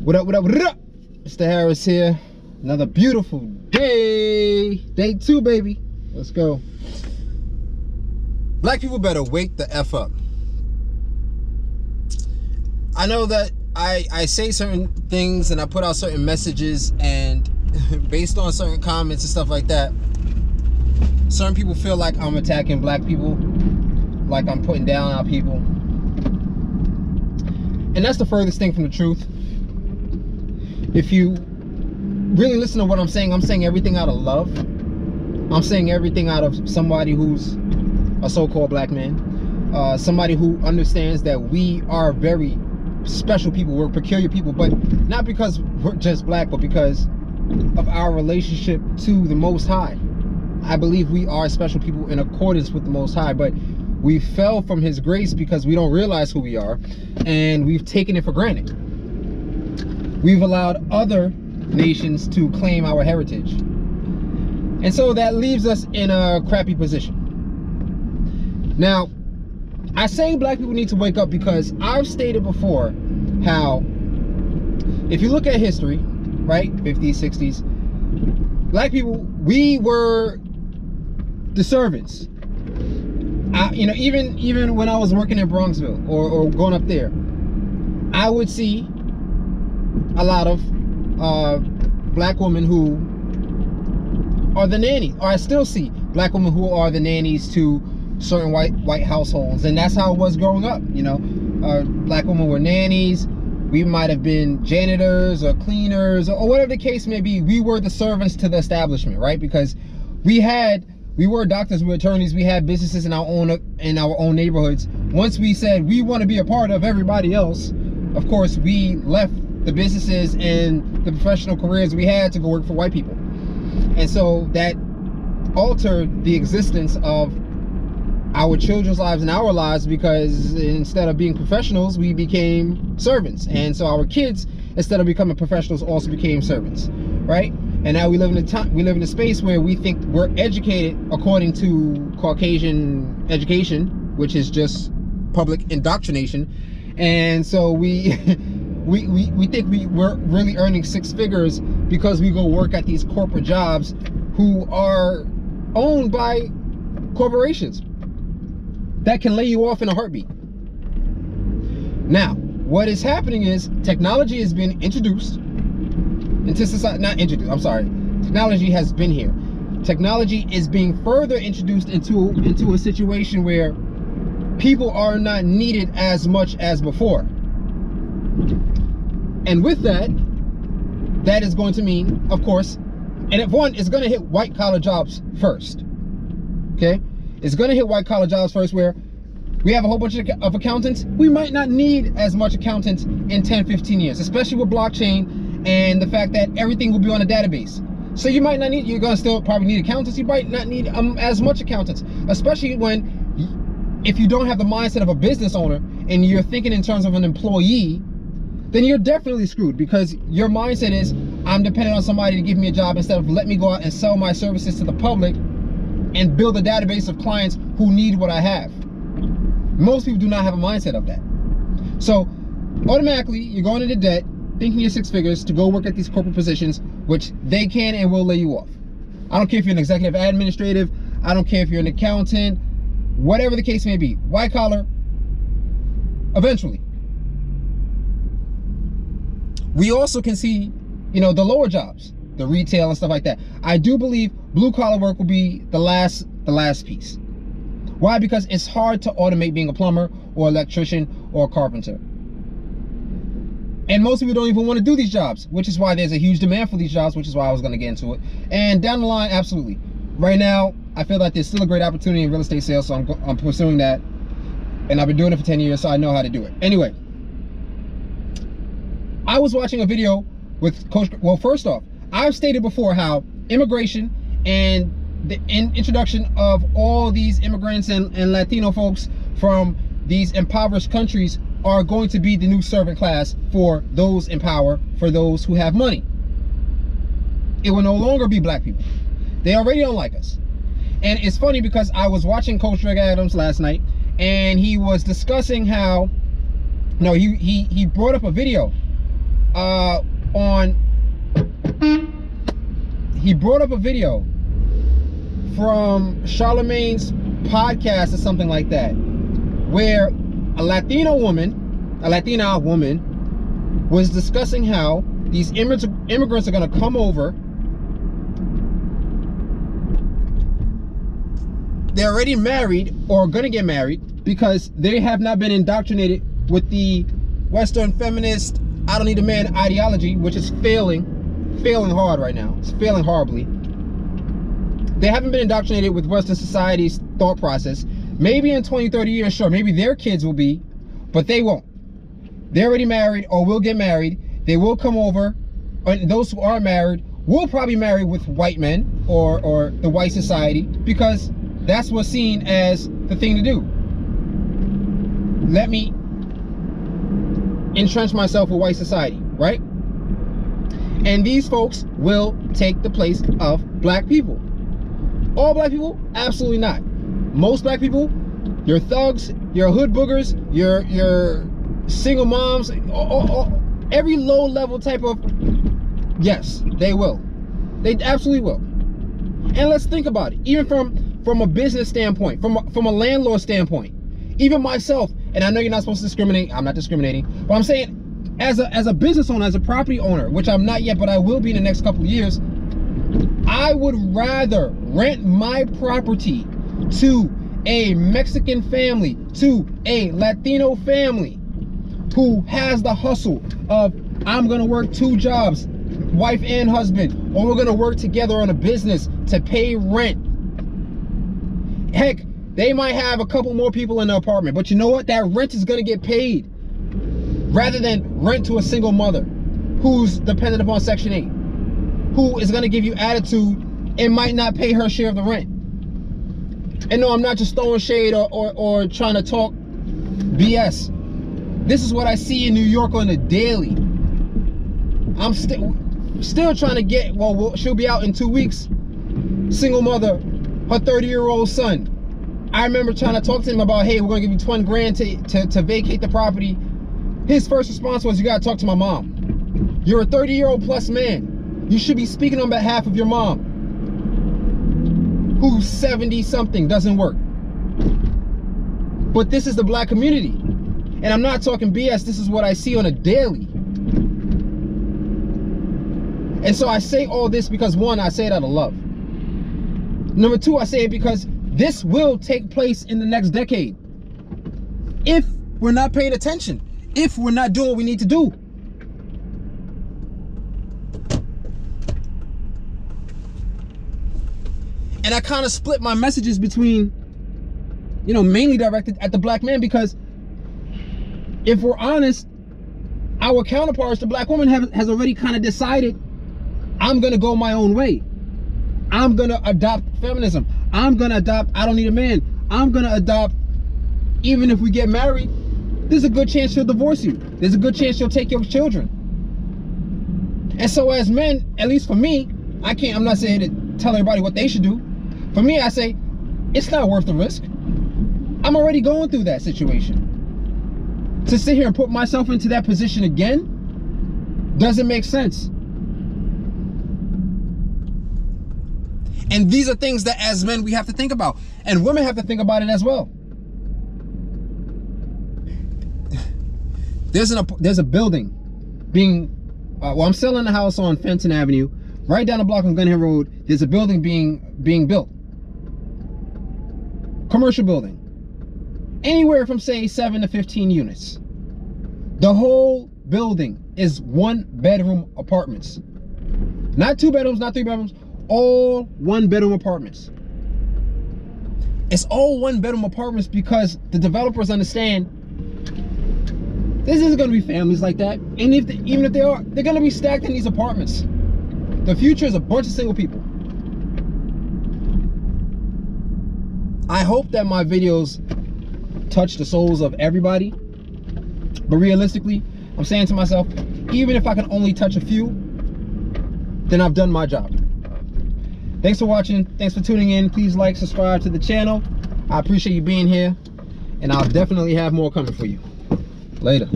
What up, what up, what up? Mr. Harris here. Another beautiful day. Day 2, baby. Let's go. Black people better wake the F up. I know that I say certain things and I put out certain messages, and based on certain comments and stuff like that, certain people feel like I'm attacking black people, like I'm putting down our people. And that's the furthest thing from the truth. If you really listen to what I'm saying everything out of love. I'm saying everything out of somebody who's a so-called black man. Somebody who understands that we are very special people. We're peculiar people, but not because we're just black, but because of our relationship to the Most High. I believe we are special people in accordance with the Most High, but we fell from His grace because we don't realize who we are, and we've taken it for granted. We've allowed other nations to claim our heritage. And so that leaves us in a crappy position. Now, I say black people need to wake up because I've stated before how, if you look at history, right, 50s, 60s, black people, we were the servants. You know, even when I was working in Bronxville or going up there, I would see a lot of black women who are the nannies, or I still see black women who are the nannies to certain white households, and that's how it was growing up. You know, black women were nannies. We might have been janitors or cleaners or whatever the case may be. We were the servants to the establishment, right? Because we were doctors, we were attorneys, we had businesses in our own neighborhoods. Once we said we want to be a part of everybody else, of course we left the businesses and the professional careers we had to go work for white people. And so that altered the existence of our children's lives and our lives, because instead of being professionals, we became servants. And so our kids, instead of becoming professionals, also became servants, right? And now we live in a space where we think we're educated according to Caucasian education, which is just public indoctrination. And so we think we're really earning 6 figures because we go work at these corporate jobs who are owned by corporations that can lay you off in a heartbeat. Now, what is happening is technology has been introduced into society. Not introduced, I'm sorry. Technology has been here. Technology is being further introduced into a situation where people are not needed as much as before. And with that, that is going to mean, of course, and if one is going to hit white collar jobs first. Okay? It's going to hit white collar jobs first, where we have a whole bunch of accountants. We might not need as much accountants in 10, 15 years, especially with blockchain and the fact that everything will be on a database. So you might not need, you're going to still probably need accountants. You might not need as much accountants, especially if you don't have the mindset of a business owner and you're thinking in terms of an employee, then you're definitely screwed, because your mindset is, I'm dependent on somebody to give me a job instead of let me go out and sell my services to the public and build a database of clients who need what I have. Most people do not have a mindset of that. So automatically you're going into debt, thinking you're 6 figures to go work at these corporate positions, which they can and will lay you off. I don't care if you're an executive administrative, I don't care if you're an accountant, whatever the case may be, white collar, eventually. We also can see, you know, the lower jobs, the retail and stuff like that. I do believe blue collar work will be the last piece. Why? Because it's hard to automate being a plumber or electrician or a carpenter. And most people don't even want to do these jobs, which is why there's a huge demand for these jobs, which is why I was going to get into it. And down the line, absolutely. Right now, I feel like there's still a great opportunity in real estate sales, so I'm pursuing that. And I've been doing it for 10 years, so I know how to do it. Anyway, I was watching a video with Coach. Well, first off, I've stated before how immigration and the introduction of all these immigrants and Latino folks from these impoverished countries are going to be the new servant class for those in power, for those who have money. It will no longer be black people. They already don't like us. And it's funny because I was watching Coach Greg Adams last night, and he was discussing how, no, he brought up a video he brought up a video from Charlemagne's podcast or something like that, where a Latina woman was discussing how these immigrants are going to come over. They're already married or going to get married because they have not been indoctrinated with the Western feminist I don't need a man ideology, which is failing hard right now. It's failing horribly. They haven't been indoctrinated with Western society's thought process. Maybe in 20, 30 years, sure, maybe their kids will be, but they won't. They're already married or will get married. They will come over, and those who are married will probably marry with white men or the white society, because that's what's seen as the thing to do. Let me entrench myself with white society, right? And these folks will take the place of black people. All black people? Absolutely not. Most black people, your thugs, your hood boogers, your single moms, every low level type of, yes, they will. They absolutely will. And let's think about it. Even from a business standpoint, from a landlord standpoint, even myself, and I know you're not supposed to discriminate, I'm not discriminating, but I'm saying as a business owner, as a property owner, which I'm not yet, but I will be in the next couple of years, I would rather rent my property to a Mexican family, to a Latino family who has the hustle of, I'm gonna work 2 jobs, wife and husband, or we're gonna work together on a business to pay rent. Heck, they might have a couple more people in the apartment, but you know what? That rent is gonna get paid, rather than rent to a single mother who's dependent upon Section 8, who is gonna give you attitude and might not pay her share of the rent. And no, I'm not just throwing shade or trying to talk BS. This is what I see in New York on the daily. I'm still trying to get, well, she'll be out in 2 weeks. Single mother, her 30-year-old son. I remember trying to talk to him about, hey, we're gonna give you 20 grand to vacate the property. His first response was, you gotta talk to my mom. You're a 30-year-old plus man. You should be speaking on behalf of your mom, who's 70 something, doesn't work. But this is the black community. And I'm not talking BS, this is what I see on a daily. And so I say all this because, one, I say it out of love. Number 2, I say it because this will take place in the next decade. If we're not paying attention, if we're not doing what we need to do. And I kind of split my messages between, you know, mainly directed at the black man, because if we're honest, our counterparts, the black woman, has already kind of decided, I'm going to go my own way. I'm going to adopt feminism. I'm going to adopt, I don't need a man. I'm going to adopt, even if we get married, there's a good chance she'll divorce you. There's a good chance she'll take your children. And so as men, at least for me, I'm not saying to tell everybody what they should do. For me, I say, it's not worth the risk. I'm already going through that situation. To sit here and put myself into that position again doesn't make sense. And these are things that as men we have to think about, and women have to think about it as well. There's a building being, well, I'm selling a house on Fenton Avenue. Right down the block on Gun Hill Road, there's a building being built. Commercial building. Anywhere from, say, 7 to 15 units. The whole building is 1-bedroom apartments. Not 2 bedrooms, not 3 bedrooms, all 1-bedroom apartments. It's all 1-bedroom apartments because the developers understand this isn't going to be families like that. And even if they are, they're going to be stacked in these apartments. The future is a bunch of single people. I hope that my videos touch the souls of everybody. But realistically, I'm saying to myself, even if I can only touch a few, then I've done my job. Thanks for watching. Thanks for tuning in. Please like, subscribe to the channel. I appreciate you being here. And I'll definitely have more coming for you. Later.